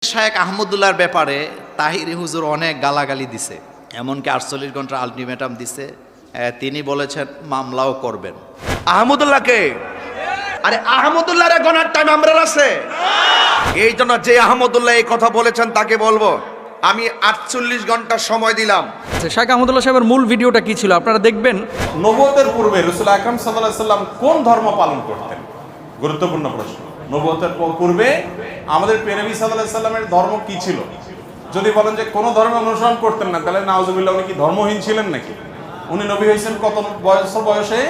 শায়েখ আহমদুল্লাহর ব্যাপারে তাহিরি হুজুর অনেক গালাগালি দিছে, এমনকি 48 ঘন্টার আলটিমেটাম দিছে। তিনি বলেছেন মামলাও করবেন। আহমদুল্লাহকে, আরে আহমদুল্লাহর গণার টাইম আমরা আছে। এই জন্য যে আহমদুল্লাহ এই কথা বলেছেন তাকে বলবো আমি 48 ঘন্টা সময় দিলাম। শাইখ আহমদুল্লাহ সাহেবের মূল ভিডিওটা কি ছিল আপনারা দেখবেন। নবুয়তের পূর্বে রাসূল আকরাম সাল্লাল্লাহু আলাইহি সাল্লাম কোন ধর্ম পালন করতেন? গুরুত্বপূর্ণ প্রশ্ন। নবুয়তের পূর্বে আমাদের প্রিয় নবী সাল্লাল্লাহু আলাইহি সাল্লামের ধর্ম কি ছিল? যদি বলেন যে কোন ধর্ম অনুসরণ করতেন না, তাহলে নাউজুবিল্লাহ উনি কি ধর্মহীন ছিলেন নাকি? উনি নবী হয়েছেন কত বয়সে?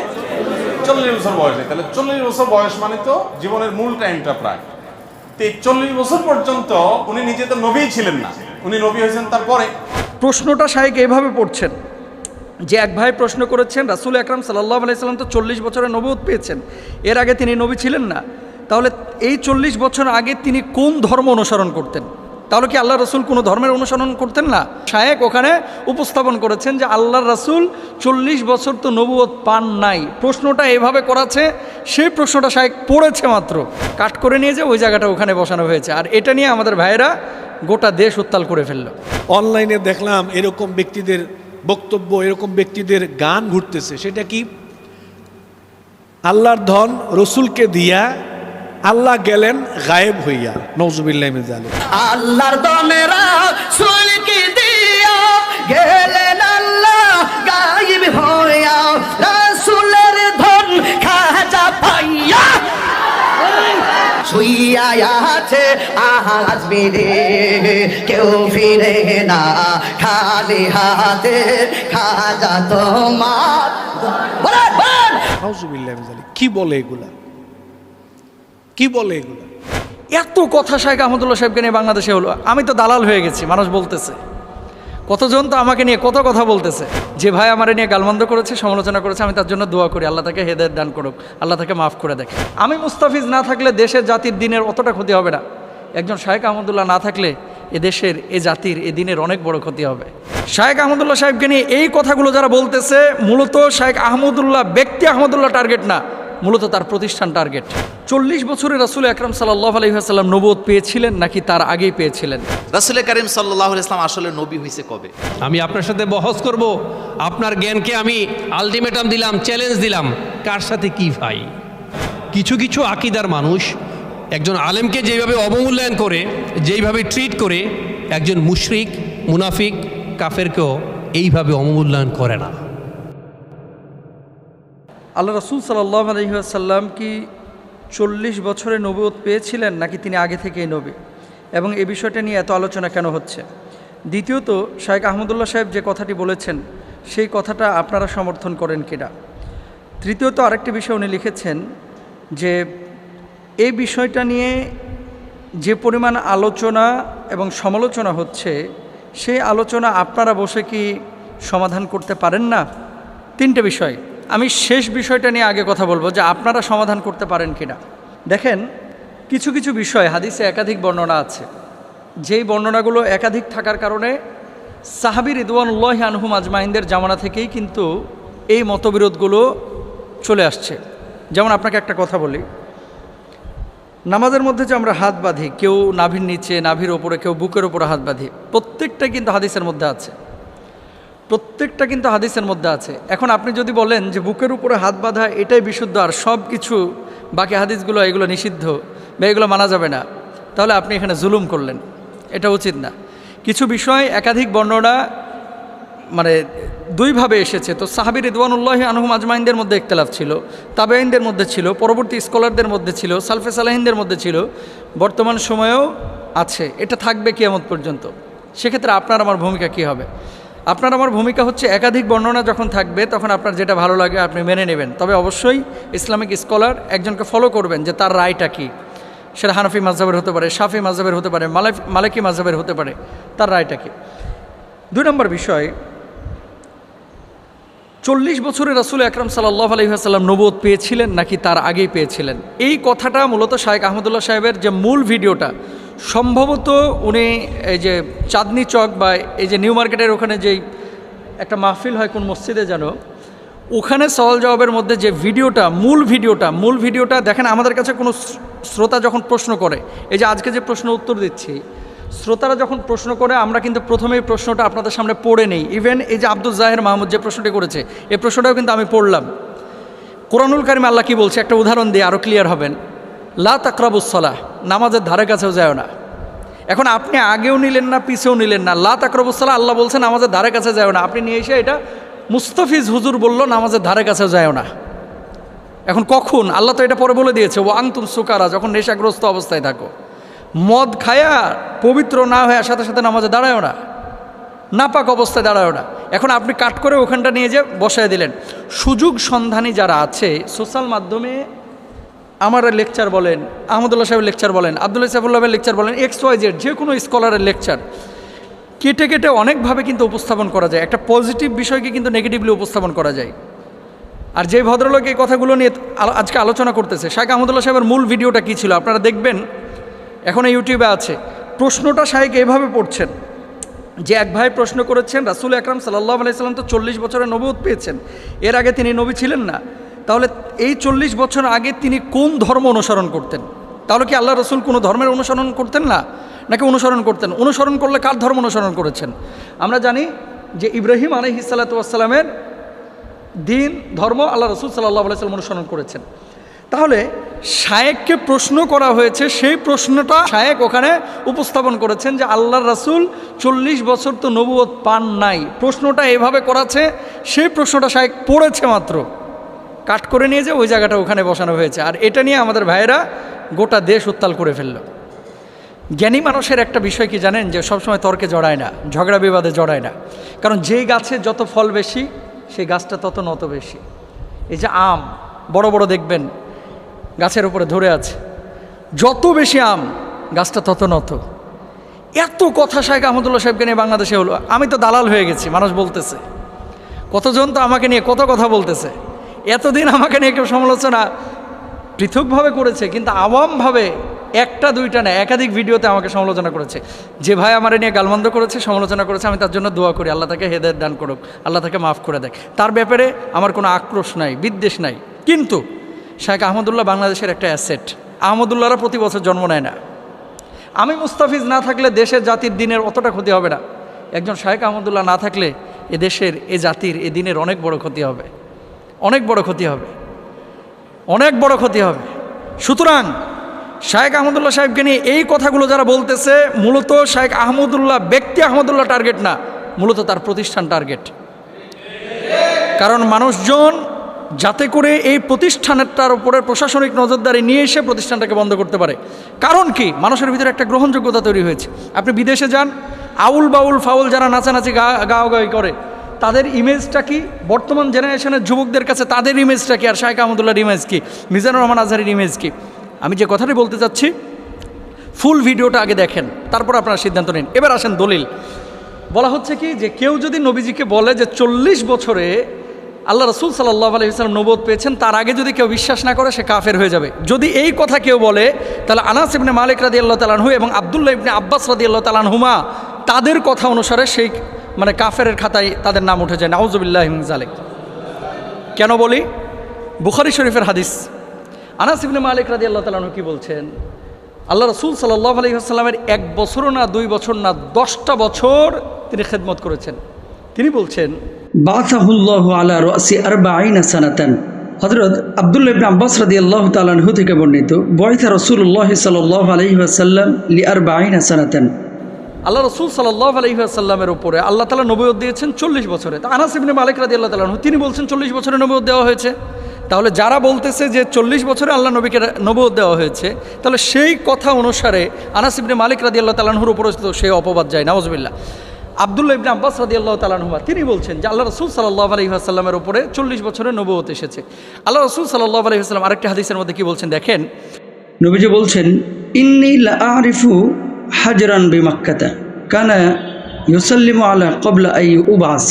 40 বছর বয়সে। তাহলে 40 বছর বয়স মানে তো জীবনের মূল টাইমটা প্রায়। তো এই 40 বছর পর্যন্ত উনি নিজে তো নবীই ছিলেন না, উনি নবী হয়েছেন তারপরে। প্রশ্নটা শাইখ এইভাবে পড়ছেন যে এক ভাই প্রশ্ন করেছেন রাসূল আকরাম সাল্লাল্লাহু আলাইহি সাল্লাম তো 40 বছরের নবুয়ত পেয়েছেন, এর আগে তিনি নবী ছিলেন না, তাহলে এই 40 বছর আগে তিনি কোন ধর্ম অনুসরণ করতেন? তাহলে কি আল্লাহ রসুল কোনো ধর্মের অনুসরণ করতেন না? শায়েখ ওখানে উপস্থাপন করেছেন যে আল্লাহর রসুল 40 বছর তো নবুয়ত পান নাই। প্রশ্নটা এভাবে করাছে, সেই প্রশ্নটা শায়েখ পড়েছে মাত্র, কাট করে নিয়ে যে ওই জায়গাটা ওখানে বসানো হয়েছে, আর এটা নিয়ে আমাদের ভাইয়েরা গোটা দেশ উত্তাল করে ফেলল। অনলাইনে দেখলাম এরকম ব্যক্তিদের বক্তব্য, এরকম ব্যক্তিদের গান ঘুরতেছে। সেটা কি? আল্লাহর ধন রসুলকে দিয়া আল্লাহ গেলেন গায়েব হইয়া। নওজুবিল্লাহ মিন যালিক। আল্লাহর দনেরা সুলকি দিয়া গেলেন আল্লাহ গায়েব হইয়া, রাসূলের ধন খাজা পাইয়া শুইয়া আছে আজ মেরে কেউ ফিরে না খালি হাতে, খাজা তোমার বলেন। নওজুবিল্লাহ মিন যালিক। কি বলে এগুলা? কি বলে এগুলা? এত কথা শাইখ আহমদুল্লাহ সাহেবকে নিয়ে বাংলাদেশে হলো, আমি তো দালাল হয়ে গেছি। মানুষ বলতেছে, কতজন তো আমাকে নিয়ে কত কথা বলতেছে, যে ভাই আমার নিয়ে গালমন্দ করেছে, সমালোচনা করেছে, আমি তার জন্য দোয়া করি, আল্লাহ তাকে হেদায়েত দান করুক, আল্লাহ তাকে মাফ করে দেখে। আমি মুস্তাফিজ না থাকলে দেশের জাতির দিনের অতটা ক্ষতি হবে না। একজন শাইখ আহমদুল্লাহ না থাকলে এ দেশের, এ জাতির, এ দিনের অনেক বড় ক্ষতি হবে। শাইখ আহমদুল্লাহ সাহেবকে নিয়ে এই কথাগুলো যারা বলতেছে, মূলত শাইখ আহমদুল্লাহ ব্যক্তি আহমদুল্লাহ টার্গেট না, মূলত তার প্রতিষ্ঠান টার্গেট। 40 বছরে রাসূল আকরাম সাল্লাল্লাহু আলাইহি ওয়াসাল্লাম নবুয়ত পেয়েছিলেন নাকি তার আগেই পেয়েছিলেন? রাসূল করিম সাল্লাল্লাহু আলাইহি ওয়াসাল্লাম আসলে নবী হয়েছে কবে? আমি আপনার সাথে বহস করব, আপনার জ্ঞানকে আমি আলটিমেটাম দিলাম, চ্যালেঞ্জ দিলাম, কার সাথে কি ভাই। কিছু কিছু আকীদার মানুষ একজন আলেমকে যেভাবে অবমূল্যায়ন করে, যেইভাবে ট্রিট করে, একজন মুশরিক, মুনাফিক, কাফেরকেও এইভাবে অবমূল্যায়ন করে না। আল্লাহ রাসূল সাল্লাল্লাহু আলাইহি ওয়াসাল্লাম কি 40 বছরে নবুয়ত পেয়েছিলেন নাকি তিনি আগে থেকেই নবী, এবং এই বিষয়টা নিয়ে এত আলোচনা কেন হচ্ছে? দ্বিতীয়ত, শাইখ আহমদুল্লাহ সাহেব যে কথাটি বলেছেন সেই কথাটা আপনারা সমর্থন করেন কিনা? তৃতীয়ত, আরেকটি বিষয় উনি লিখেছেন যে এই বিষয়টা নিয়ে যে পরিমাণ আলোচনা এবং সমালোচনা হচ্ছে, সেই আলোচনা আপনারা বসে কি সমাধান করতে পারেন না? 3টে বিষয়। আমি শেষ বিষয়টা নিয়ে আগে কথা বলবো যে আপনারা সমাধান করতে পারেন কিনা। দেখেন, কিছু কিছু বিষয় হাদিসে একাধিক বর্ণনা আছে, যেই বর্ণনাগুলো একাধিক থাকার কারণে সাহাবী রিদওয়ানুল্লাহি আনহুম আজমাইনদের জামানা থেকেই কিন্তু এই মতবিরোধগুলো চলে আসছে। যেমন আপনাকে একটা কথা বলি, নামাজের মধ্যে যে আমরা হাত বাঁধি, কেউ নাভির নিচে, নাভির ওপরে, কেউ বুকের ওপরে হাত বাঁধি, প্রত্যেকটা কিন্তু হাদিসের মধ্যে আছে, প্রত্যেকটা কিন্তু হাদিসের মধ্যে আছে। এখন আপনি যদি বলেন যে বুকের উপরে হাত বাঁধা এটাই বিশুদ্ধ, আর সব কিছু বাকি হাদিসগুলো এগুলো নিষিদ্ধ বা এগুলো মানা যাবে না, তাহলে আপনি এখানে জুলুম করলেন, এটা উচিত না। কিছু বিষয় একাধিক বর্ণনা মানে দুইভাবে এসেছে, তো সাহাবী রিদওয়ানুল্লাহি আনহুম আজমাইনদের মধ্যে ইখতিলাফ ছিল, তাবেঈনদের মধ্যে ছিল, পরবর্তী স্কলারদের মধ্যে ছিল, সালফে সালেহিনদের মধ্যে ছিল, বর্তমান সময়েও আছে, এটা থাকবে কিয়ামত পর্যন্ত। সেক্ষেত্রে আপনার আমার ভূমিকা কী হবে? আপনার আমার ভূমিকা হচ্ছে একাধিক বর্ণনা যখন থাকবে তখন আপনার যেটা ভালো লাগে আপনি মেনে নেবেন, তবে অবশ্যই ইসলামিক স্কলার একজনকে ফলো করবেন যে তার রায়টা কী। সেটা হানাফি মাযহাবের হতে পারে, শাফি মাযহাবের হতে পারে, মালিকি মাযহাবের হতে পারে, তার রায়টা কী। 2 নম্বর বিষয়, 40 বছরে রাসূল আকরাম সাল্লাল্লাহু আলাইহি ওয়াসাল্লাম নবুয়ত পেয়েছিলেন নাকি তার আগেই পেয়েছিলেন? এই কথাটা মূলত শাইখ আহমদুল্লাহ সাহেবের যে মূল ভিডিওটা, সম্ভবত উনি এই যে চাঁদনি চক বা এই যে নিউ মার্কেটের ওখানে যেই একটা মাহফিল হয় কোন মসজিদে যেন, ওখানে সওয়াল জবাবের মধ্যে যে ভিডিওটা, মূল ভিডিওটা দেখেন। আমাদের কাছে কোনো শ্রোতা যখন প্রশ্ন করে, এই যে আজকে যে প্রশ্ন উত্তর দিচ্ছি, শ্রোতারা যখন প্রশ্ন করে আমরা কিন্তু প্রথমেই প্রশ্নটা আপনাদের সামনে পড়ে নেই। ইভেন এই যে আব্দুল জাহের মাহমুদ যে প্রশ্নটি করেছে এই প্রশ্নটাও কিন্তু আমি পড়লাম। কোরআনুল কারিমে আল্লাহ কি বলছে একটা উদাহরণ দিয়ে আরও ক্লিয়ার হবেন। লা তাকরাবুস সালাহ, নামাজের ধারে কাছেও যায় না। এখন আপনি আগেও নিলেন না পিছেও নিলেন না, লা তাকরাবুস সালাহ আল্লাহ বলছেন নামাজের ধারে কাছে যায় না, আপনি নিয়ে এসে এটা মুস্তাফিজ হুজুর বলল নামাজের ধারে কাছেও যায় না। এখন কখন? আল্লাহ তো এটা পরে বলে দিয়েছে, ও আংতুম সুকারা, যখন নেশাগ্রস্ত অবস্থায় থাকো, মদ খায়া পবিত্র না হয়ে সাথে সাথে নামাজে দাঁড়ায়ও না, নাপাক অবস্থায় দাঁড়ায়ও না। এখন আপনি কাট করে ওখানটা নিয়ে যে বসায় দিলেন। সুযোগ সন্ধানী যারা আছে সোশ্যাল মাধ্যমে আমার লেকচার বলেন, আহমদুল্লাহ সাহেবের লেকচার বলেন, আব্দুল্লাহ সাহেবুল্লাহের লেকচার বলেন, XYZ যে কোনো স্কলারের লেকচার কেটে কেটে অনেকভাবে কিন্তু উপস্থাপন করা যায়। একটা পজিটিভ বিষয়কে কিন্তু নেগেটিভলি উপস্থাপন করা যায়। আর যে ভদ্রলোক এই কথাগুলো নিয়ে আজকে আলোচনা করতেছে, শাইখ আহমদুল্লাহ সাহেবের মূল ভিডিওটা কী ছিল আপনারা দেখবেন, এখন ইউটিউবে আছে। প্রশ্নটা শাইখ এভাবে পড়ছেন যে এক ভাই প্রশ্ন করেছেন, রাসূল আকরাম সাল্লাল্লাহু আলাইহি সাল্লাম তো 40 বছরের নবুয়ত পেয়েছেন, এর আগে তিনি নবী ছিলেন না, তাহলে এই 40 বছর আগে তিনি কোন ধর্ম অনুসরণ করতেন? তাহলে কি আল্লাহ রসুল কোনো ধর্মের অনুসরণ করতেন না, নাকি অনুসরণ করতেন? অনুসরণ করলে কার ধর্ম অনুসরণ করেছেন? আমরা জানি যে ইব্রাহিম আলাইহিস সালাতু ওয়াস সালামের দিন ধর্ম আল্লাহ রসুল সাল্লাল্লাহু আলাইহি সাল্লাম অনুসরণ করেছেন। তাহলে শায়েককে প্রশ্ন করা হয়েছে, সেই প্রশ্নটা শায়েক ওখানে উপস্থাপন করেছেন যে আল্লাহর রাসূল 40 বছর তো নবুয়ত পান নাই। প্রশ্নটা এভাবে করাছে, সেই প্রশ্নটা শায়েক পড়েছে মাত্র, কাট করে নিয়ে যে ওই জায়গাটা ওখানে বসানো হয়েছে। আর এটা নিয়ে আমাদের ভাইয়েরা গোটা দেশ উত্তাল করে ফেলল। জ্ঞানী মানুষের একটা বিষয় কি জানেন, যে সবসময় তর্কে জড়ায় না, ঝগড়া বিবাদে জড়ায় না। কারণ যেই গাছে যত ফল বেশি সেই গাছটা তত নত বেশি। এই যে আম বড় বড় দেখবেন গাছের উপরে ধরে আছে, যত বেশি আম গাছটা তত নত। এত কথা শাইখ আহমদুল্লাহ সাহেবকে নিয়ে বাংলাদেশে হলো, আমি তো দালাল হয়ে গেছি, মানুষ বলতেছে, কতজন তো আমাকে নিয়ে কত কথা বলতেছে। এতদিন আমাকে নিয়ে কেউ সমালোচনা পৃথকভাবে করেছে, কিন্তু আওয়ামভাবে একটা দুইটা না একাধিক ভিডিওতে আমাকে সমালোচনা করেছে। যে ভাই আমার নিয়ে গালমন্দ করেছে, সমালোচনা করেছে, আমি তার জন্য দোয়া করি, আল্লাহ তাকে হেদায়েত দান করুক, আল্লাহ তাকে মাফ করে দেয়। তার ব্যাপারে আমার কোনো আক্রোশ নাই, বিদ্বেষ নাই। কিন্তু শাইখ আহমদুল্লাহ বাংলাদেশের একটা অ্যাসেট। আহমদুল্লাহরা প্রতি বছর জন্ম নেয় না। আমি মুস্তাফিজ না থাকলে দেশের জাতির দিনের অতটা ক্ষতি হবে না। একজন শাইখ আহমদুল্লাহ না থাকলে এ দেশের, এ জাতির, এ দিনের অনেক বড় ক্ষতি হবে, অনেক বড় ক্ষতি হবে, অনেক বড় ক্ষতি হবে। সুতরাং শাইখ আহমদুল্লাহ সাহেবকে নিয়ে এই কথাগুলো যারা বলতেছে, মূলত শাইখ আহমদুল্লাহ ব্যক্তি আহমদুল্লাহ টার্গেট না, মূলত তার প্রতিষ্ঠান টার্গেট। কারণ মানুষজন যাতে করে এই প্রতিষ্ঠানটার উপরে প্রশাসনিক নজরদারি নিয়ে এসে প্রতিষ্ঠানটাকে বন্ধ করতে পারে। কারণ কি? মানুষের ভিতরে একটা গ্রহণযোগ্যতা তৈরি হয়েছে। আপনি বিদেশে যান, আউল বাউল ফাউল যারা নাচানাচি গাওয়াগাওয়ি করে, তাদের ইমেজটা কি? বর্তমান জেনারেশনের যুবকদের কাছে তাদের ইমেজটা কি? আর শাইখ আহমদুল্লাহর ইমেজ কি? মিজানুর রহমান আজহারের ইমেজ কি? আমি যে কথাটি বলতে চাচ্ছি, ফুল ভিডিওটা আগে দেখেন, তারপর আপনারা সিদ্ধান্ত নিন। এবার আসেন দলিল। বলা হচ্ছে কি যে কেউ যদি নবীজিকে বলে যে 40 বছরে আল্লাহ রসুল সাল্লাল্লাহু আলাইহি ওয়াসাল্লাম নবুয়ত পেয়েছেন, তার আগে যদি কেউ বিশ্বাস না করে সে কাফের হয়ে যাবে। যদি এই কথা কেউ বলে, তাহলে আনাস ইবনে মালিক রাদিয়াল্লাহু তাআলা আনহু এবং আব্দুল্লাহ ইবনে আব্বাস রাদিয়াল্লাহু তাআলা আনহুমা তাদের কথা অনুসারে সেই কাফেরের খাতায় তাদের নাম উঠে যায়। নাউযুবিল্লাহি মিন যালিক। কেন বলি? বুখারী শরীফের হাদিস। আনাস ইবনে মালিক রাদিয়াল্লাহু তাআলা আনহু কি বলছেন? আল্লাহ রসুল সাল্লাল্লাহু আলাইহি ওয়াসাল্লামের 1 বছরও না 2 বছর না 10টা বছর তিনি খেদমত করেছেন। তিনি বলছেন, বাসাহুল্লাহু আলা রাসি 40 সানাতান। হযরত আব্দুল্লাহ ইবনে আব্বাস রাদিয়াল্লাহু তাআলা আনহু থেকে বর্ণিত, বয়সা রাসূলুল্লাহ সাল্লাল্লাহু আলাইহি ওয়াসাল্লাম লি 40 সানাতান। আল্লাহ রসুল সাল্লাল্লাহু আলাইহি ওয়াসাল্লামের উপরে আল্লাহ তাআলা নবুয়ত দিয়েছেন 40 বছরে। তা আনাস ইবনে মালিক রাদিয়াল্লাহু তাআলা আনহু তিনি বলছেন 40 বছরে নবুয়ত দেওয়া হয়েছে। তাহলে যারা বলতেছে যে 40 বছরে আল্লাহ নবীকে নবুয়ত দেওয়া হয়েছে, তাহলে সেই কথা অনুসারে আনাস ইবনে মালিক রাদিয়াল্লাহু তাআলা আনহুর উপরে তো সেই অপবাদ যায়। নাউযুবিল্লাহ। আব্দুল্লাহ ইবনে আব্বাস রাদিয়াল্লাহু তাআলা আনহুমা তিনি বলছেন যে আল্লাহ রসুল সাল্লাল্লাহু আলাইহি ওয়াসাল্লামের উপরে 40 বছরে নবুয়ত এসেছে। আল্লাহ রসুল সাল্লাল্লাহু আলাইহি ওয়াসাল্লাম আরেকটি হাদিসের মধ্যে কি বলছেন দেখেন, নবীজি বলছেন, ইন্নী লা আরিফু হাজরান বিমাক্কাতা কানা ইউসাল্লিমু আলা ক্বাবলা আই ইউবাস।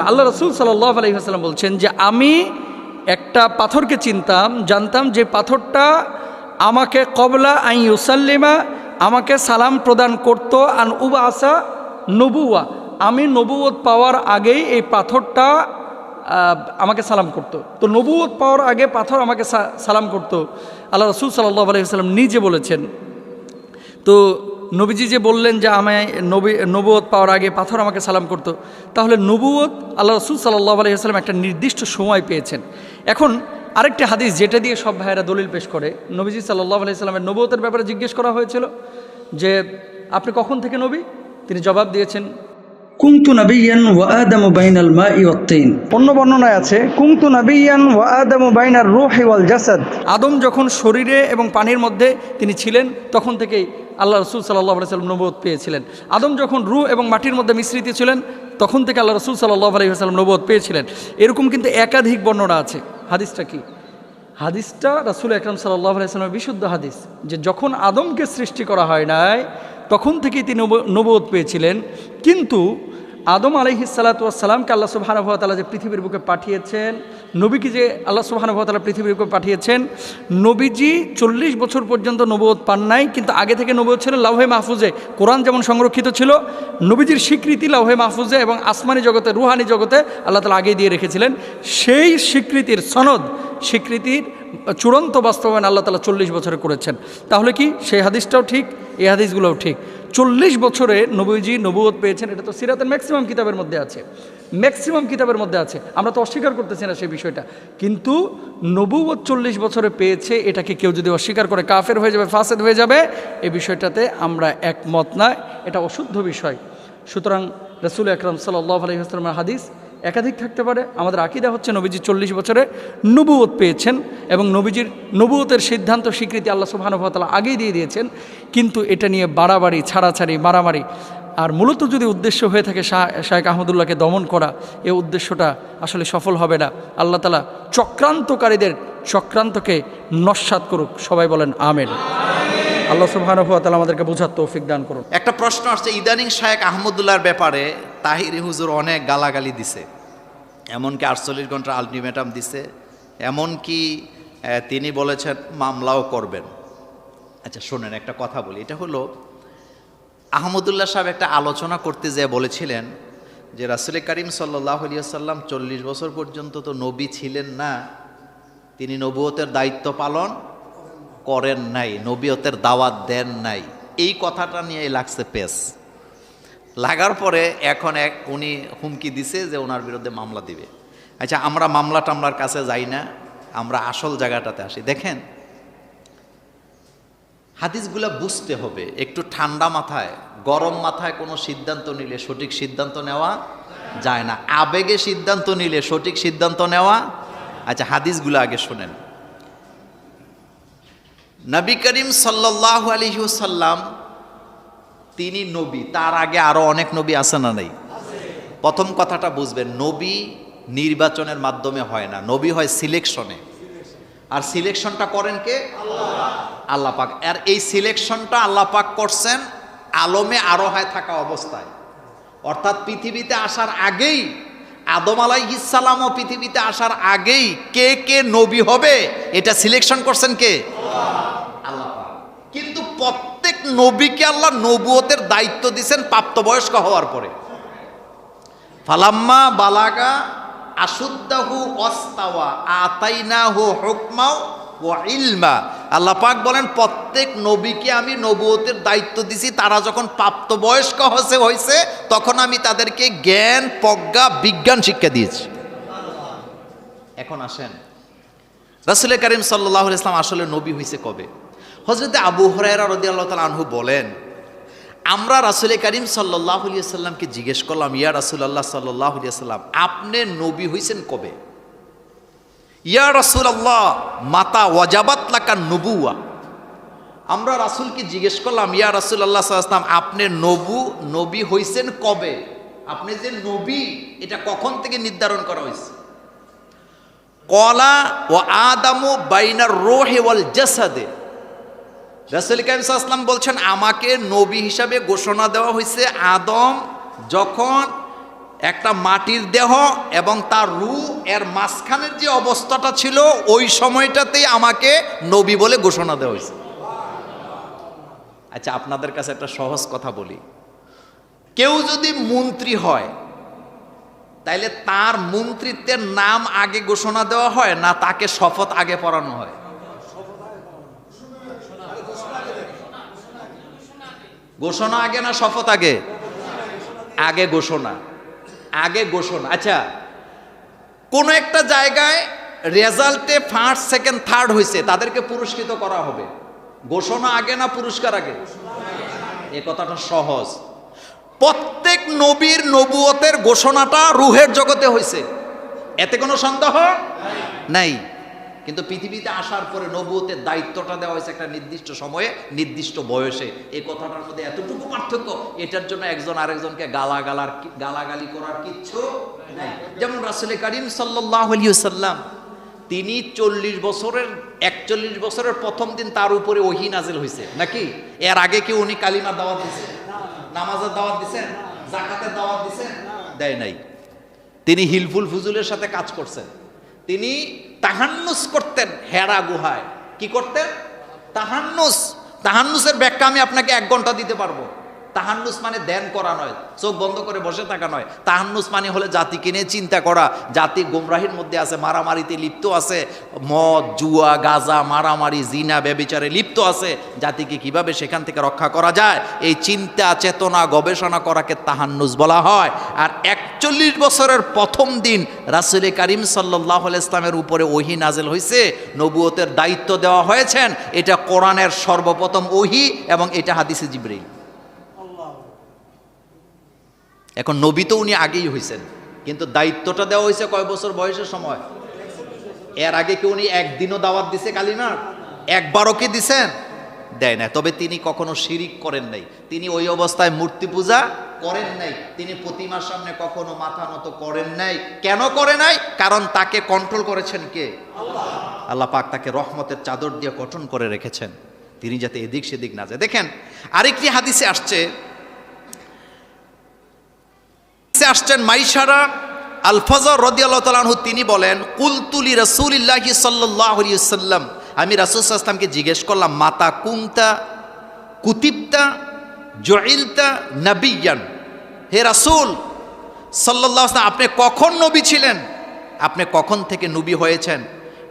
আল্লাহ রসুল সাল্লাল্লাহু আলাইহি ওয়াসাল্লাম বলছেন যে আমি একটা পাথরকে চিনতাম, জানতাম যে পাথরটা আমাকে ক্বাবলা আই ইউসাল্লিমা, আমাকে সালাম প্রদান করত, আন উবাসা নবুয়া, আমি নবুয়ত পাওয়ার আগেই এই পাথরটা আমাকে সালাম করত। তো নবুয়ত পাওয়ার আগে পাথর আমাকে সালাম করত, আল্লাহ রসুল সাল্লাল্লাহু আলাইহি ওয়াসাল্লাম নিজে বলেছেন। তো নবীজি যে বললেন যে আমায় নবুয়ত পাওয়ার আগে পাথর আমাকে সালাম করতো, তাহলে নবুয়ত আল্লাহ রসুল সাল্লাল্লাহু আলাইহি ওয়াসাল্লাম একটা নির্দিষ্ট সময় পেয়েছেন। এখন আরেকটি হাদিস যেটা দিয়ে সব ভাইয়েরা দলিল পেশ করে, নবীজি সাল্লাল্লাহু আলাইহি ওয়াসাল্লামের নবুয়তের ব্যাপারে জিজ্ঞেস করা হয়েছিল যে আপনি কখন থেকে নবী? তিনি জবাব দিয়েছেন কুনতু নাবিয়ান ওয়া আদামু বাইনাল মাই ওয়াত তিন। অন্য বর্ণনায় আছে কুনতু নাবিয়ান ওয়া আদামু বাইনার রূহি ওয়াল জাসাদ। আদম যখন শরীরে এবং পানির মধ্যে তিনি ছিলেন তখন থেকেই আল্লাহ রসুল সাল্লাল্লাহু আলাইহি ওয়াসাল্লাম নবুয়ত পেয়েছিলেন। আদম যখন রূহ এবং মাটির মধ্যে মিশ্রিত ছিলেন তখন থেকে আল্লাহ রসুল সাল্লাল্লাহু আলাইহি ওয়াসাল্লাম নবুয়ত পেয়েছিলেন। এরকম কিন্তু একাধিক বর্ণনা আছে। হাদিসটা কি? হাদিসটা রাসূল আকরাম সাল্লাল্লাহু আলাইহি ওয়াসাল্লামের বিশুদ্ধ হাদিস, যে যখন আদমকে সৃষ্টি করা হয় নাই তখন থেকেই তিনি নবুয়ত পেয়েছিলেন। কিন্তু আদম আলাইহিস সালাতু ওয়াস সালামকে আল্লাহ সুবহানাহু ওয়া তাআলা যে পৃথিবীর বুকে পাঠিয়েছেন, নবীকে যে আল্লাহ সুবহানাহু ওয়া তাআলা পৃথিবীর বুকে পাঠিয়েছেন, নবীজি 40 বছর পর্যন্ত নবুয়ত পান নাই, কিন্তু আগে থেকে নবুয়ত ছিল লাউহে মাহফুজে। কোরআন যেমন সংরক্ষিত ছিল, নবীজির স্বীকৃতি লাউহে মাহফুজে এবং আসমানি জগতে, রুহানি জগতে আল্লাহ তাআলা আগেই দিয়ে রেখেছিলেন। সেই স্বীকৃতির সনদ, স্বীকৃতির চূড়ান্ত বাস্তবায়ন আল্লাহ তাআলা 40 বছরে করেছেন। তাহলে কি সেই হাদিসটাও ঠিক, এই হাদিসগুলোও ঠিক? 40 বছরে নবীজি নবুয়ত পেয়েছেন, এটা তো সিরাতের ম্যাক্সিমাম কিতাবের মধ্যে আছে, ম্যাক্সিমাম কিতাবের মধ্যে আছে। আমরা তো অস্বীকার করতেছি না সেই বিষয়টা, কিন্তু নবুয়ত 40 বছরে পেয়েছে, এটাকে কেউ যদি অস্বীকার করে কাফের হয়ে যাবে, ফাসেদ হয়ে যাবে, এই বিষয়টাতে আমরা একমত না, এটা অশুদ্ধ বিষয়। সুতরাং রাসূল আকরাম সাল্লাল্লাহু আলাইহি ওয়াসাল্লামের হাদিস একাধিক থাকতে পারে। আমাদের আকীদা হচ্ছে নবীজি 40 বছরে নবুয়ত পেয়েছেন এবং নবীজির নবুয়তের সিদ্ধান্ত স্বীকৃতি আল্লাহ সুবহানাহু ওয়া তাআলা আগেই দিয়ে দিয়েছেন। কিন্তু এটা নিয়ে বাড়াবাড়ি, ছাড়াছাড়ি, মারামারি, আর মূলত যদি উদ্দেশ্য হয়ে থাকে শায়েখ আহমদুল্লাহকে দমন করা, এই উদ্দেশ্যটা আসলে সফল হবে না। আল্লাহ তাআলা চক্রান্তকারীদের চক্রান্তকে নস্যাৎ করুক, সবাই বলেন আমিন। আল্লাহ সুবহানাহু ওয়া তাআলা আমাদেরকে বোঝার তৌফিক দান করুন। একটা প্রশ্ন আসছে, ইদানিং শায়েখ আহমদুল্লাহর ব্যাপারে তাহিরি হুজুর অনেক গালাগালি দিছে, এমনকি 48 ঘন্টার আলটিমেটাম দিছে, এমনকি তিনি বলেছেন মামলাও করবেন। আচ্ছা শোনেন, একটা কথা বলি, এটা হলো আহমদুল্লাহ সাহেব একটা আলোচনা করতে যেয়ে বলেছিলেন যে রাসূল করিম সাল্লাল্লাহু আলাইহি ওয়াসাল্লাম 40 বছর পর্যন্ত তো নবী ছিলেন না, তিনি নবুয়তের দায়িত্ব পালন করেন নাই, নবুয়তের দাওয়াত দেন নাই। এই কথাটা নিয়ে লাগছে পেস, লাগার পরে এখন উনি হুমকি দিছে যে ওনার বিরুদ্ধে মামলা দিবে। আচ্ছা আমরা মামলা টামলার কাছে যাই না, আমরা আসল জায়গাটাতে আসি। দেখেন হাদিসগুলা বুঝতে হবে একটু ঠান্ডা মাথায়, গরম মাথায় কোনো সিদ্ধান্ত নিলে সঠিক সিদ্ধান্ত নেওয়া যায় না, আবেগে সিদ্ধান্ত নিলে সঠিক সিদ্ধান্ত নেওয়া। আচ্ছা হাদিসগুলো আগে শোনেন। নবী করিম সাল্লাল্লাহু আলাইহি ওয়াসাল্লাম তিনি নবী, তার আগে আরো অনেক নবী আছে না নাই? প্রথম কথাটা বুঝবেন, নবী নির্বাচনের মাধ্যমে হয় না, নবী হয় সিলেকশনে। আর সিলেকশনটা করেন কে? আল্লাহ পাক। আর এই সিলেকশনটা আল্লাহ পাক করছেন আলমে আরোহায় থাকা অবস্থায়, অর্থাৎ পৃথিবীতে আসার আগেই, আদম আলাইহিস সালামও পৃথিবীতে আসার আগেই কে কে নবী হবে এটা সিলেকশন করছেন কে? আল্লাহ পাক। কিন্তু প্রত্যেক নবীকে আল্লাহ নবুয়তের দায়িত্ব দিয়েছেন প্রাপ্তবয়স্ক হওয়ার পরে। ফালাম্মা বালাগা আশুদ্দাহু ওয়াস্তাওয়া আতাইনাহু হুকমা ওয়া ইলমা। আল্লাহ পাক বলেন প্রত্যেক নবীকে আমি নবুয়তের দায়িত্ব দিছি, তারা যখন প্রাপ্তবয়স্ক হয়েছে তখন আমি তাদেরকে জ্ঞান, প্রজ্ঞা, বিজ্ঞান শিক্ষা দিয়েছি। এখন আসেন, রাসূল করিম সাল্লাল্লাহু আলাইহি ওয়াসাল্লাম আসলে নবী হয়েছে কবে? হযরত আবু হুরায়রা রাদিয়াল্লাহু তাআলা আনহু বলেন, আমরা রাসূল করিম সাল্লাল্লাহু আলাইহি ওয়াসাল্লামকে জিজ্ঞেস করলাম, ইয়া রাসূলুল্লাহ সাল্লাল্লাহু আলাইহি ওয়াসাল্লাম আপনি নবী হইছেন কবে? ইয়া রাসূলুল্লাহ মাতা ওয়াজাবাত লাকান নবুওয়া। আমরা রাসূলকে জিজ্ঞেস করলাম, ইয়া রাসূলুল্লাহ সাল্লাল্লাহু আলাইহি ওয়াসাল্লাম আপনি নবী হইছেন কবে? আপনি যে নবী এটা কখন থেকে নির্ধারণ করা হয়েছে? ক্বালা ওয়া আদামু বাইনার রূহি ওয়াল জাসাদে। রাসূল কারীম সাল্লাল্লাহু আলাইহি ওয়াসাল্লাম বলছেন আমাকে নবী হিসাবে ঘোষণা দেওয়া হয়েছে আদম যখন একটা মাটির দেহ এবং তার রূহ এর মাঝখানের যে অবস্থাটা ছিল ওই সময়টাতেই আমাকে নবী বলে ঘোষণা দেওয়া হয়েছে। আচ্ছা আপনাদের কাছে একটা সহজ কথা বলি, কেউ যদি মন্ত্রী হয় তাইলে তার মন্ত্রিত্বের নাম আগে ঘোষণা দেওয়া হয় না তাকে শপথ আগে পড়ানো হয়? ঘোষণা আগে না শপথ আগে? আগে ঘোষণা, আগে ঘোষণা। আচ্ছা, কোন একটা জায়গায় রেজাল্টে ফার্স্ট সেকেন্ড থার্ড হয়েছে, তাদেরকে পুরস্কৃত করা হবে। ঘোষণা আগে না পুরস্কার আগে? এ কথাটা সহজ। প্রত্যেক নবীর নবুয়তের ঘোষণাটা রুহের জগতে হয়েছে, এতে কোনো সন্দেহ নাই। কিন্তু পৃথিবীতে আসার পরে নবুয়তের দায়িত্বটা দেওয়া হয়েছে একটা নির্দিষ্ট সময়ে নির্দিষ্ট বয়সে। এই কথাটার মধ্যে এতটুকু পার্থক্য, এটার জন্য একজন আরেকজনকে গালাগালি করার কিচ্ছু নাই। যেমন রাসূল করিম সাল্লাল্লাহু আলাইহি ওয়াসাল্লাম, তিনি 41 বছরের প্রথম দিন তার উপরে ওহী নাজিল হয়েছে নাকি? এর আগে কি উনি কালিমার দাওয়াত দিয়েছেন, নামাজের দাওয়াত দিয়েছেন, যাকাতের দাওয়াত দিয়েছেন? দেয় নাই। তিনি হিলফুল ফুজুলের সাথে কাজ করছেন। তিনি তাহান্নুস করতেন হেরা গুহায়। কি করতেন? তাহান্নুসের ব্যাখ্যা আমি আপনাকে 1 ঘন্টা দিতে পারবো। তাহান্নুস মানে ধ্যান করা নয়, চোখ বন্ধ করে বসে থাকা নয়। তাহান্নুস মানে হলে জাতিকে নিয়ে চিন্তা করা। জাতি গোমরাহির মধ্যে আছে, মারামারিতে লিপ্ত আছে, মদ, জুয়া, গাঁজা, মারামারি, জিনা, ব্যভিচারে লিপ্ত আছে। জাতিকে কিভাবে সেখান থেকে রক্ষা করা যায়, এই চিন্তা চেতনা গবেষণা করাকে তাহান্নুস বলা হয়। আর 41 বছরের প্রথম দিন রাসূল করিম সাল্লাল্লাহু আলাইহি ইসলামের উপরে ওহী নাজিল হয়েছে, নবুয়তের দায়িত্ব দেওয়া হয়েছেন। এটা কোরআনের সর্বপ্রথম ওহী এবং এটা হাদিসে জিবরীল। এখন নবী তো উনি আগেই হয়েছেন, কিন্তু দায়িত্বটা দেওয়া হয়েছে কয় বছর বয়সের সময়? এর আগে কি উনি একদিনও দাওয়াত দিছে কালিমার? একবারও কি দিছেন? দেয় না। তবে তিনি কখনো শিরিক করেন নাই, তিনি ওই অবস্থায় মূর্তি পূজা করেন নাই, তিনি প্রতিমার সামনে কখনো মাথা নত করেন নাই। কেন করে নাই? কারণ তাকে কন্ট্রোল করেছেন কে? আল্লাহ পাক তাকে রহমতের চাদর দিয়ে গঠন করে রেখেছেন, তিনি যাতে এদিক সেদিক না যায়। দেখেন আরেকটি হাদিসে আসছেন মাইশারা আল ফজর রাদিয়াল্লাহু তাআলা আনহু, তিনি বলেন কুলতু লি রাসূলিল্লাহি সাল্লাল্লাহু আলাইহি ওয়াসাল্লাম, আমি রাসূল সাল্লাল্লাহু আলাইহি ওয়াসাল্লামকে জিজ্ঞেস করলাম, মাতা কুনতা কুতিবতা জুইলতা নবিয়ান, হে রাসূল সাল্লাল্লাহু আলাইহি ওয়াসাল্লাম, আপনি কখন নবী ছিলেন, আপনি কখন থেকে নবী হয়েছেন,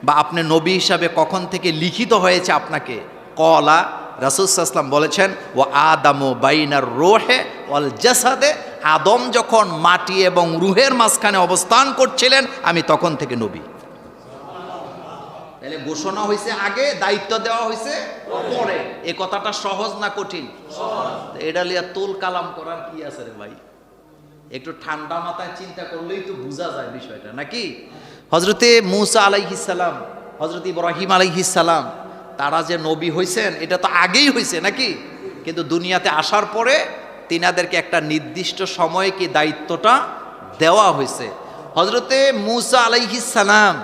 বা আপনি নবী হিসাবে কখন থেকে লিখিত হয়েছে আপনাকে? কলা, রাসূল সাল্লাল্লাহু আলাইহি ওয়াসাল্লাম বলেছেন, ওয়া আদামু বাইনার রূহে ওয়াল জাসাদে, আদম যখন মাটি এবং রুহের মাঝখানে অবস্থান করছিলেন, আমি তখন থেকে নবী। তাহলে ঘোষণা হয়েছে আগে, দায়িত্ব দেওয়া হয়েছে পরে। এই কথাটা সহজ না কঠিন? এটা লিয়া তুল কালাম করার কি আছে রে ভাই? একটু ঠান্ডা মাথায় চিন্তা করলেই তো বোঝা যায় বিষয়টা, নাকি? হযরতে মূসা আলাইহিস সালাম, হযরত ইব্রাহিম আলাইহিস সালাম, তারা যে নবী হয়েছেন এটা তো আগেই হয়েছে নাকি? কিন্তু দুনিয়াতে আসার পরে তিনাদেরকে একটা নির্দিষ্ট সময়ে কি দায়িত্বটা দেওয়া হয়েছে। হযরতে মূসা আলাইহিস সালাম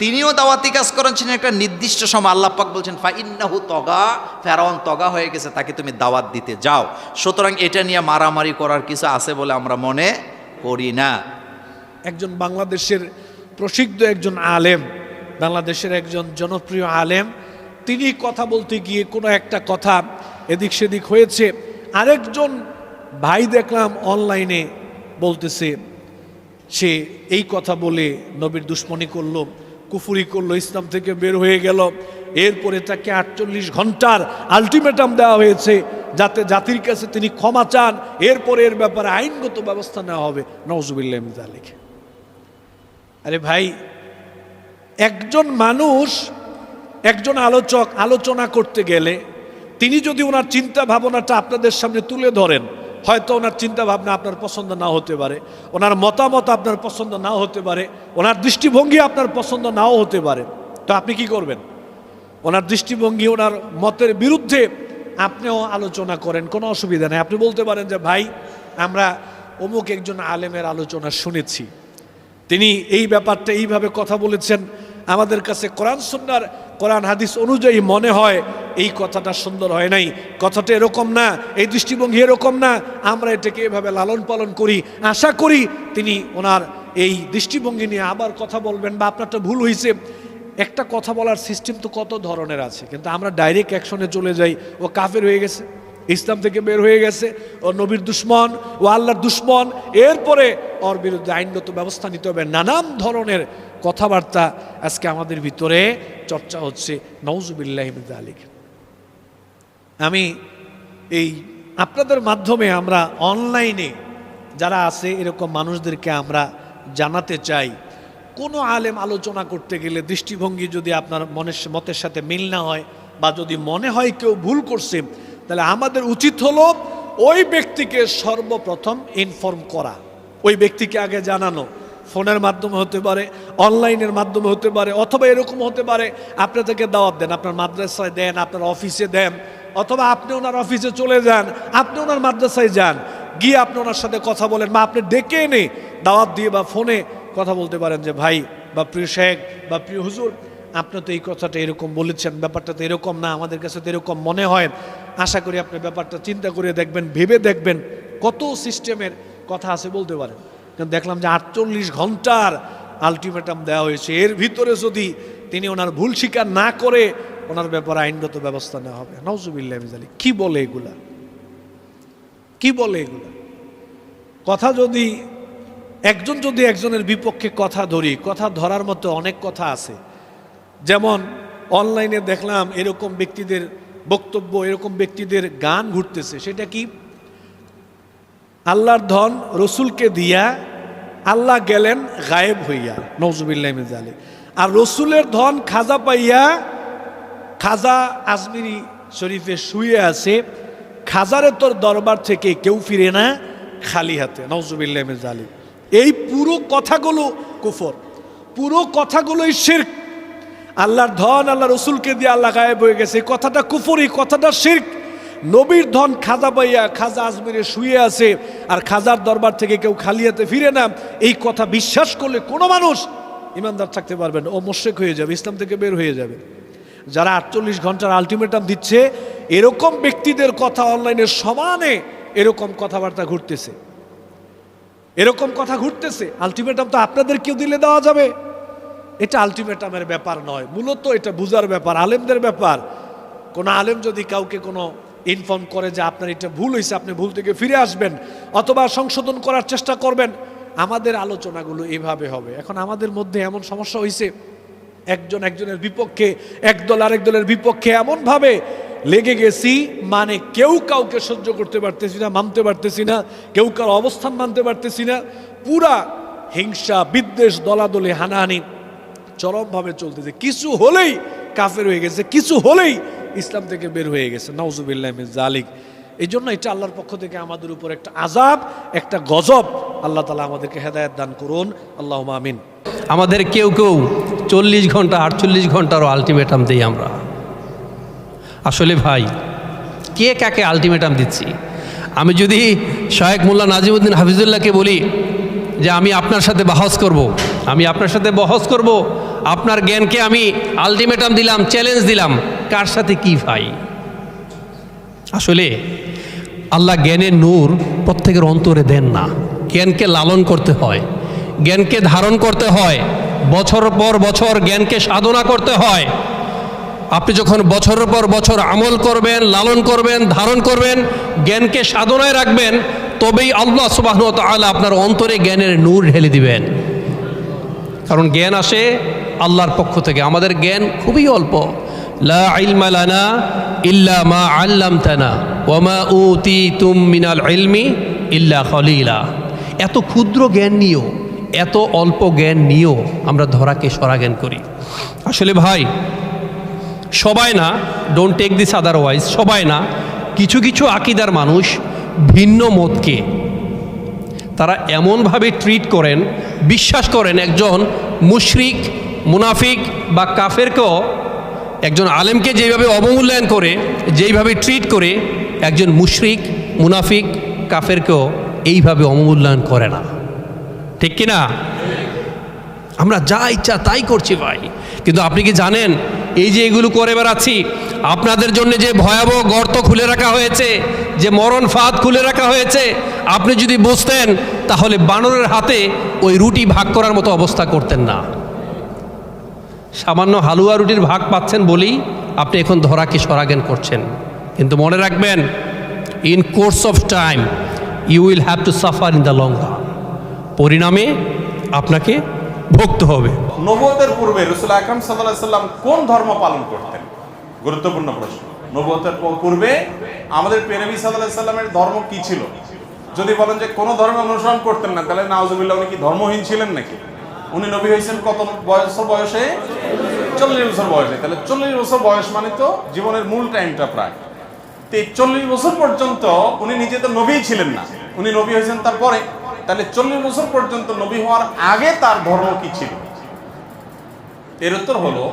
তিনিও দাওয়াতি কাজ করেছেন একটা নির্দিষ্ট সময়। আল্লাহ পাক বলছেন ফা ইন্নাহু তগা, ফেরাউন তগা হয়ে গেছে, তাকে তুমি দাওয়াত দিতে যাও। সুতরাং এটা নিয়ে মারামারি করার কিছু আছে বলে আমরা মনে করি না। একজন বাংলাদেশের প্রসিদ্ধ একজন আলেম, বাংলাদেশের একজন জনপ্রিয় আলেম, তিনি কথা বলতে গিয়ে কোনো একটা কথা এদিক সেদিক হয়েছে, আরেকজন ভাই দেখলাম অনলাইনে বলতেছে সে এই কথা বলে নবীর দুশ্মনী করলো, কুফরি করলো, ইসলাম থেকে বের হয়ে গেল। এরপরে তাকে 48 ঘন্টার আলটিমেটাম দেওয়া হয়েছে যাতে জাতির কাছে তিনি ক্ষমা চান, এরপরে এর ব্যাপারে আইনগত ব্যবস্থা নেওয়া হবে। নাউজুবিল্লাহি মিন যালিক। আরে ভাই, একজন মানুষ, একজন আলোচক আলোচনা করতে গেলে তিনি যদি ওনার চিন্তা ভাবনাটা আপনাদের সামনে তুলে ধরেন, হয়তো ওনার চিন্তা ভাবনা আপনার পছন্দ না হতে পারে, ওনার মতামত আপনার পছন্দ নাও হতে পারে, ওনার দৃষ্টিভঙ্গি আপনার পছন্দ নাও হতে পারে। তো আপনি কি করবেন? ওনার দৃষ্টিভঙ্গি, ওনার মতের বিরুদ্ধে আপনিও আলোচনা করেন, কোনো অসুবিধা নেই। আপনি বলতে পারেন যে ভাই, আমরা অমুক একজন আলেমের আলোচনা শুনেছি, তিনি এই ব্যাপারটা এইভাবে কথা বলেছেন, আমাদের কাছে কোরআন সুন্নাহর, কোরআন হাদিস অনুযায়ী মনে হয় এই কথাটা সুন্দর হয় নাই, কথাটা এরকম না, এই দৃষ্টিভঙ্গি এরকম না, আমরা এটাকে এভাবে লালন পালন করি। আশা করি তিনি ওনার এই দৃষ্টিভঙ্গি নিয়ে আবার কথা বলবেন, বা আপনারটা ভুল হয়েছে। একটা কথা বলার সিস্টেম তো কত ধরনের আছে, কিন্তু আমরা ডাইরেক্ট অ্যাকশনে চলে যাই, ও কাফের হয়ে গেছে, ইসলাম থেকে বের হয়ে গেছে, ও নবীর দুশ্মন, ও আল্লাহর দুশ্মন, এরপরে ওর বিরুদ্ধে আইনগত ব্যবস্থা নিতে হবে। নানান ধরনের কথাবার্তা আজকে আমাদের ভিতরে চর্চা হচ্ছে। নাউজুবিল্লাহি মিন যালিক। আমি এই আপনাদের মাধ্যমে আমরা অনলাইনে যারা আছে এরকম মানুষদেরকে আমরা জানাতে চাই, কোনো আলেম আলোচনা করতে গেলে দৃষ্টিভঙ্গি যদি আপনার মতের সাথে মিল না হয় বা যদি মনে হয় কেউ ভুল করছে, তাহলে আমাদের উচিত হলো ওই ব্যক্তিকে সর্বপ্রথম ইনফর্ম করা, ওই ব্যক্তিকে আগে জানানো। ফোনের মাধ্যমে হতে পারে, অনলাইনের মাধ্যমে হতে পারে, অথবা এরকম হতে পারে আপনি তাকে দাওয়াত দেন, আপনার মাদ্রাসায় দেন, আপনার অফিসে দেন, অথবা আপনি ওনার অফিসে চলে যান, আপনি ওনার মাদ্রাসায় যান, গিয়ে আপনি ওনার সাথে কথা বলেন, বা আপনি ডেকে এনে দাওয়াত দিয়ে বা ফোনে কথা বলতে পারেন যে ভাই বা প্রিয় শেখ বা প্রিয় হুজুর, আপনি তো এই কথাটা এরকম বলেছেন, ব্যাপারটা তো এরকম না, আমাদের কাছে তো এরকম মনে হয়, আশা করি আপনি ব্যাপারটা চিন্তা করে দেখবেন, ভেবে দেখবেন। কত সিস্টেমের কথা আছে বলতে পারেন। কিন্তু দেখলাম যে 48 ঘন্টার আলটিমেটাম দেওয়া হয়েছে, এর ভিতরে যদি তিনি ওনার ভুল স্বীকার না করে ওনার ব্যাপারে আইনগত ব্যবস্থা নেওয়া হবে। নাউজুবিল্লাহ মিন যালিক। কি বলে এগুলা, কি বলে এগুলা? কথা যদি একজন যদি একজনের বিপক্ষে কথা ধরি, কথা ধরার মতো অনেক কথা আছে। যেমন অনলাইনে দেখলাম এরকম ব্যক্তিদের বক্তব্য, এরকম ব্যক্তিদের গান ঘুরতেছে। সেটা কি? আল্লাহর ধন রসুলকে দিয়া আল্লাহ গেলেন গায়েব হইয়া, নাউজুবিল্লাহ মিন যালিক। আর রসুলের ধন খাজা পাইয়া খাজা আজমিরি শরীফে শুয়ে আছে, খাজারে তোর দরবার থেকে কেউ ফিরে না খালি হাতে, নাউজুবিল্লাহ মিন যালিক। এই পুরো কথাগুলো কুফর, পুরো কথাগুলোই শিরক। আল্লাহর ধন আল্লাহ রসুলকে দিয়ে আল্লাহ গায়েব হয়ে গেছে, এই কথাটা কুফর, এই কথাটা শিরক। নবীর ধন খাজা পাইয়া খাজা আজমিরে শুয়ে আছে, আর খাজার দরবার থেকে কেউ খালি হাতে ফিরে না, এই কথা বিশ্বাস করলে কোনো মানুষ ইমানদার থাকতে পারবে না, ও মুশরিক হয়ে যাবে, ইসলাম থেকে বের হয়ে যাবে। যারা 48 ঘন্টার আলটিমেটাম দিচ্ছে, এরকম ব্যক্তিদের কথা অনলাইনে সমানে এরকম কথাবার্তা ঘুরতেছে, এরকম কথা ঘুরতেছে। আলটিমেটাম তো আপনাদের কেউ দিলে দেওয়া যাবে? এটা আলটিমেটামের ব্যাপার নয়, মূলত এটা বুঝার ব্যাপার, আলেমদের ব্যাপার। কোনো আলেম যদি কাউকে কোনো ইনফর্ম করে যে আপনার এটা ভুল হয়েছে, আপনি ভুল থেকে ফিরে আসবেন অথবা সংশোধন করার চেষ্টা করবেন, আমাদের আলোচনাগুলো এভাবে হবে। এখন আমাদের মধ্যে এমন সমস্যা হয়েছে, একজন একজনের বিপক্ষে, একদল আরেক দলের বিপক্ষে এমনভাবে লেগে গেছি, মানে কেউ কাউকে সহ্য করতে পারতেছি না, মানতে পারতেছি না, কেউ কারো অবস্থান মানতে পারতেছি না। পুরা হিংসা, বিদ্বেষ, দলাদলি, হানাহানি চরমভাবে চলতেছে। কিছু হলেই কাফের হয়ে গেছে, কিছু হলেই ইসলাম থেকে বের হয়ে গেছে, নাউজুবিল্লাহ মিন যালিক। এই জন্য এটা আল্লাহর পক্ষ থেকে আমাদের উপর একটা আযাব, একটা গজব। আল্লাহ তাআলা আমাদেরকে হেদায়েত দান করুন, আল্লাহুম্মা আমিন। আমাদের কেউ কেউ 40 ঘন্টা 48 ঘন্টারও আলটিমেটাম দিই আমরা। আসলে ভাই, কে কাকে আলটিমেটাম দিচ্ছি? আমি যদি শায়েখ মোল্লা নাজিমউদ্দিন হাফিজুল্লাহকে বলি যে আমি আপনার সাথে বাহস করব, আমি আপনার সাথে বহস করব, আপনার জ্ঞানকে আমি আলটিমেটাম দিলাম, চ্যালেঞ্জ দিলাম, কার সাথে কি ভাই? আসলে আল্লাহ জ্ঞানের নূর প্রত্যেকের অন্তরে দেন না। জ্ঞানকে লালন করতে হয়, জ্ঞানকে ধারণ করতে হয়, বছর পর বছর জ্ঞানকে সাধনা করতে হয়। আপনি যখন বছরের পর বছর আমল করবেন, লালন করবেন, ধারণ করবেন, জ্ঞানকে সাধনায় রাখবেন, তবেই আল্লাহ সুবহানাহু ওয়া তাআলা আপনার অন্তরে জ্ঞানের নূর ঢেলে দিবেন। কারণ জ্ঞান আসে আল্লাহর পক্ষ থেকে, আমাদের জ্ঞান খুবই অল্প। লা ইলমা লানা ইল্লা মা আল্লামতানা ওয়া মা উতিতুম মিনাল ইলমি ইল্লা খলিলা। এত ক্ষুদ্র জ্ঞান নিয়েও, এত অল্প জ্ঞান নিয়েও আমরা ধরাকে সরা জ্ঞান করি। আসলে ভাই, সবাই না, ডোন্ট টেক দিস আদারওয়াইজ, সবাই না, কিছু কিছু আকীদার মানুষ ভিন্ন মতকে তারা এমনভাবে ট্রিট করেন, বিশ্বাস করেন একজন মুশরিক, মুনাফিক বা কাফেরকেও একজন আলেমকে যেভাবে অবমূল্যায়ন করে, যেইভাবে ট্রিট করে, একজন মুশরিক, মুনাফিক, কাফেরকেও এইভাবে অবমূল্যায়ন করে না। ঠিক কিনা? আমরা যা ইচ্ছা তাই করছি ভাই। কিন্তু আপনি কি জানেন, এই যে এগুলো করে বেড়াচ্ছি, আপনাদের জন্য যে ভয়াবহ গর্ত খুলে রাখা হয়েছে, যে মরণ ফাঁদ খুলে রাখা হয়েছে, আপনি যদি বুঝতেন তাহলে বানরের হাতে ওই রুটি ভাগ করার মতো অবস্থা করতেন না। সামান্য হালুয়া রুটির ভাগ পাচ্ছেন বলেই আপনি এখন ধরাকে সরাজ্ঞান করছেন। কিন্তু মনে রাখবেন, in course of time you will have to suffer in the long run. পরিণামে আপনাকে ভুগতে হবে। নবুয়তের পূর্বে রাসূল আকরাম সাল্লাল্লাহু আলাইহি ওয়াসাল্লাম কোন ধর্ম পালন করতেন? গুরুত্বপূর্ণ প্রশ্ন। নবুয়তের পূর্বে আমাদের প্রিয় নবী সাল্লাল্লাহু আলাইহি সাল্লামের ধর্ম কি ছিল? যদি বলেন যে কোনো ধর্ম অনুসরণ করতেন না, তাহলে নাউজুবিল্লাহ উনি কি ধর্মহীন ছিলেন নাকি? উনি নবী হয়েছেন কত বছর বয়সে? 40 বছর বয়সে। তাহলে 40 বছর বয়স মানে তো জীবনের মূল টাইমটা প্রায়। তো এই 40 বছর পর্যন্ত উনি নিজে তো নবী ছিলেন না, উনি নবী হয়েছেন তারপরে। তাহলে 40 বছর পর্যন্ত নবী হওয়ার আগে তার ধর্ম কি ছিল? এর উত্তর হলো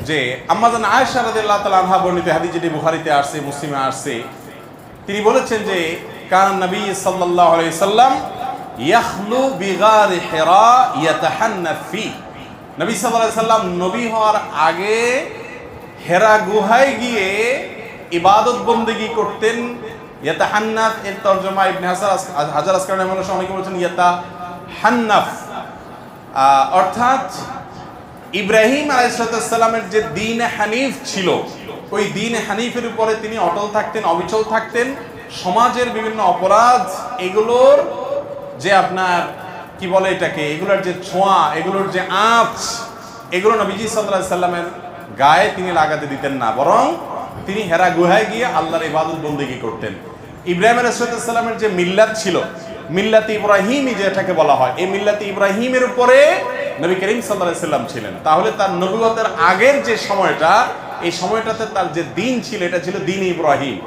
যে আম্মা জান আয়েশা রাদিয়াল্লাহু তাআলা আনহা বর্ণিত হাদিস, যেটি বুখারীতে আসছে, মুসলিমে আসছে, তিনি বলেছেন যে কান নবী সাল্লাল্লাহু আলাইহি সাল্লাম ইয়াখলু বিগার হিরা ইয়াতাহান্নাফ ফি। নবী সাল্লাল্লাহু আলাইহি সাল্লাম নবী হওয়ার আগে হেরা গুহায় গিয়ে ইবাদত বন্দেগী করতেন। ইয়াতাহান্নাফ এর তরজমা ইবনে হাজার আসকালানি রহিমাহুল্লাহ অনেকে বলেছেন ইয়াতাহান্নাফ, অর্থাৎ ইব্রাহিম আলাইহিসসালামের যে দ্বীন হানিফ ছিল, ওই দ্বীন হানিফের উপরে তিনি অটল থাকতেন, অবিচল থাকতেন। সমাজের বিভিন্ন অপরাধ, এগুলোর যে আপনার কি বলে এটাকে, এগুলোর যে ছোঁয়া, এগুলোর যে আঁচ, এগুলো নবীজি সাল্লাল্লাহু আলাইহি সাল্লামের গায়ে তিনি লাগাতে দিতেন না, বরং তিনি হেরা গুহায় গিয়ে আল্লাহর ইবাদত বন্দেগী করতেন। ইব্রাহিম আলাইহিসসালামের যে মিল্লাত ছিল, মিল্লাতে ইব্রাহিমই যেটাকে বলা হয়, এই মিল্লাতে ইব্রাহিমের উপরে নবী করিম সাল্লাল্লাহু আলাইহি সাল্লাম ছিলেন। তাহলে তার নবুয়তের আগের যে সময়টা, এই সময়টাতে তার যে দিন ছিল, এটা ছিল দিন ইব্রাহিম।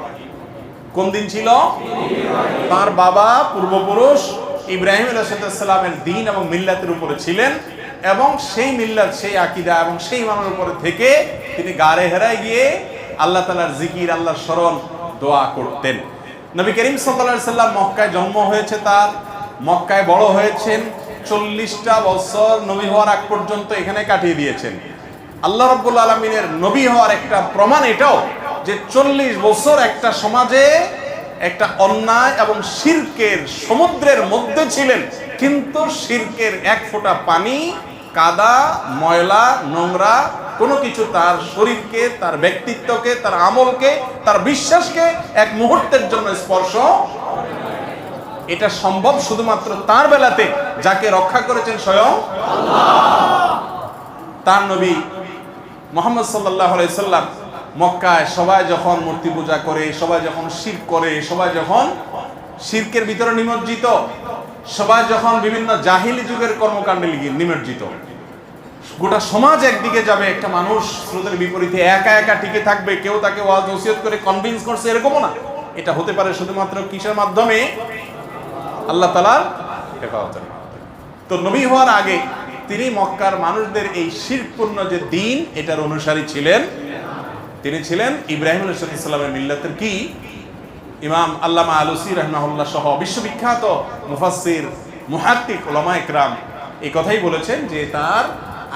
কোন দিন ছিল? তার বাবা পূর্বপুরুষ ইব্রাহিম আলাইহিস সালামের দিন এবং মিল্লাতের উপরে ছিলেন, এবং সেই মিল্লাত, সেই আকীদা এবং সেই ইমানের উপরে থেকে তিনি গারে হেরায় গিয়ে আল্লাহ তাআলার জিকির, আল্লাহর স্মরণ, দোয়া করতেন। নবী করিম সাল্লাল্লাহু আলাইহি সাল্লাম মক্কায় জন্ম হয়েছে, তার মক্কায় বড় হয়েছেন, 40টা বছর নবী হওয়ার আগ পর্যন্ত এখানে কাটিয়ে দিয়েছেন। আল্লাহ রাব্বুল আলামিনের নবী হওয়ার একটা প্রমাণ এটাও যে 40 বছর একটা সমাজে একটা অন্যায় এবং শিরকের সমুদ্রের মধ্যে ছিলেন, কিন্তু শিরকের এক ফোঁটা পানি, কাদা, ময়লা, নোংরা কোনো কিছু তার শরীরকে, তার ব্যক্তিত্বকে, তার আমলকে, তার বিশ্বাসকে এক মুহূর্তের জন্য স্পর্শ। এটা সম্ভব শুধুমাত্র তার বেলাতে, যাকে রক্ষা করেছেন স্বয়ং আল্লাহ। তার নবী মুহাম্মদ সাল্লাল্লাহু আলাইহি সাল্লাম মক্কায় সবাই যখন মূর্তি পূজা করে, সবাই যখন শিরক করে, সবাই যখন শিরকের ভিতরে নিমজ্জিত, সবাই যখন বিভিন্ন জাহিলি যুগের কর্মকাণ্ডে নিমজ্জিত, গোটা সমাজ একদিকে যাবে, একটা মানুষ স্রোতের বিপরীতে একা একা টিকে থাকবে, কেউ তাকে ওয়াজ নসিহত করে কনভিন্স করছে, এরকমও না। এটা হতে পারে শুধুমাত্র কিসের মাধ্যমে? আল্লাহ তাআলার হেফাজতের মাধ্যমে। তো নবী হওয়ার আগে তিনি মক্কার মানুষদের এই শিরকপূর্ণ যে দিন, এটার অনুসারী ছিলেন। তিনি ছিলেন ইব্রাহিম আলাইহিস সালামের মিল্লাতের কি ইমাম আল্লামা আলুসি রাহিমাহুল্লাহ সহ বিশ্ববিখ্যাত মুফাসসির, মুহাক্কিক, উলামা ইকরাম এই কথাই বলেছেন যে তার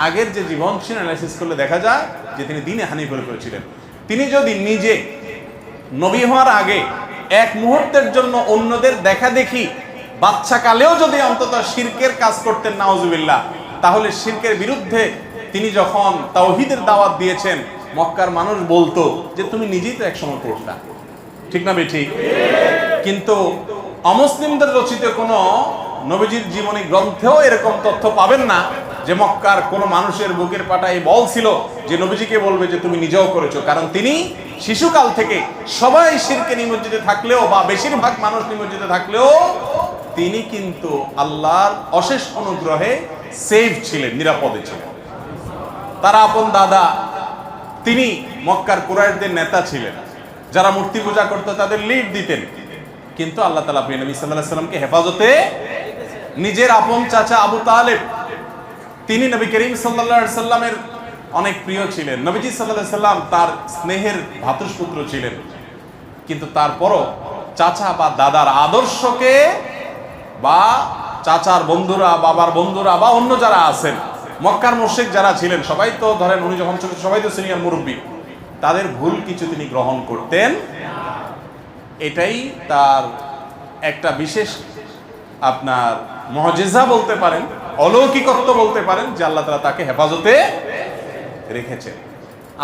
আগের যে জীবন ছিল অ্যানালাইসিস করলে দেখা যায় যে তিনি দ্বীনে হানিফের উপরে ছিলেন। তিনি যদি নিজে নবী হওয়ার আগে এক মুহূর্তের জন্য অন্যদের দেখা দেখি বাচ্চা কালেও যদি অন্তত শিরকের কাজ করতেন, নাউজুবিল্লাহ, তাহলে শিরকের বিরুদ্ধে তিনি যখন তাওহীদের দাওয়াত দিয়েছেন, মক্কার মানুষ বলতো যে তুমি নিজেই তো একসময় করতা, ঠিক না ঠিক? কিন্তু অমুসলিমদের রচিত কোনো নবীজির জীবনী গ্রন্থেও এরকম তথ্য পাবেন না যে মক্কার কোনো মানুষের বুকের পাটায় বল ছিল যে নবীজিকে বলবে যে তুমি নিজেও করেছো। কারণ তিনি শিশুকাল থেকে সবাই শিরকে নিমজ্জিত থাকলেও, বা বেশিরভাগ মানুষ নিমজ্জিত থাকলেও, তিনি কিন্তু আল্লাহর অশেষ অনুগ্রহে সেফ ছিলেন, নিরাপদে ছিলেন। তার আপন দাদা, তিনি মক্কার কুরাইশদের নেতা ছিলেন, যারা মূর্তি পূজা করতো তাদের লিড দিতেন, কিন্তু আল্লাহ তাআলা প্রিয় নবী সাল্লাল্লাহু আলাইহি সাল্লামকে হেফাজতে নিজের আপন চাচা আবু তালেব, তিনি নবী করিম সাল্লাল্লাহু আলাইহি সাল্লামের অনেক প্রিয় ছিলেন। নবীজি সাল্লাল্লাহু আলাইহি সাল্লাম তার স্নেহের ভ্রাতুষ্পুত্র ছিলেন, কিন্তু তারপরও চাচা বা দাদার আদর্শকে, বা চাচার বন্ধুরা, বাবার বন্ধুরা, বা অন্য যারা আছেন, মক্কার মুশরিক যারা ছিলেন, সবাই তো ধরেন উনি যখন ছোট, সবাই তো সিনিয়র মুরব্বী, তাদের ভুল কিছু তিনি গ্রহণ করতেন। এটাই তার একটা বিশেষ আপনার মুজিজা বলতে পারেন, অলৌকিকত্ব বলতে পারেন, যে আল্লাহ তাআলা তাকে হেফাজতে রেখেছেন।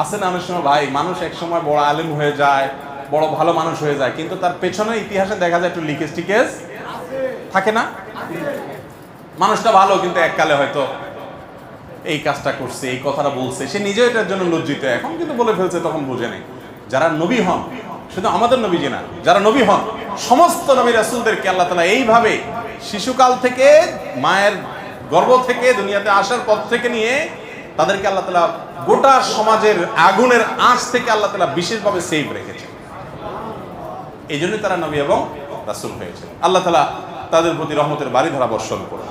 আছে না অনেক সময় ভাই, মানুষ এক সময় বড় আলেম হয়ে যায়, বড় ভালো মানুষ হয়ে যায়, কিন্তু তার পেছনে ইতিহাসে দেখা যায় একটু লিকেজ টিকেজ থাকে না? মানুষটা ভালো, কিন্তু এককালে হয়তো এই কাজটা করছে, এই কথাটা বলছে, সে নিজেও এটার জন্য লজ্জিত, এখন কিন্তু বলে ফেলছে, তখন বুঝে নেই। যারা নবী হন, শুধু আমাদের নবীজি না, যারা নবী হন সমস্ত নবী রাসূলদেরকে আল্লাহ তাআলা এইভাবে শিশুকাল থেকে মায়ের গর্ভ থেকে দুনিয়াতে আসার পর থেকে নিয়ে তাদেরকে আল্লাহ তাআলা গোটা সমাজের আগুনের আঁচ থেকে আল্লাহ তাআলা বিশেষভাবে সেভ রেখেছেন। এই জন্যই তারা নবী এবং রাসূল হয়েছে। আল্লাহ তাআলা তাদের প্রতি রহমতের বাড়িধারা বর্ষণ করুন।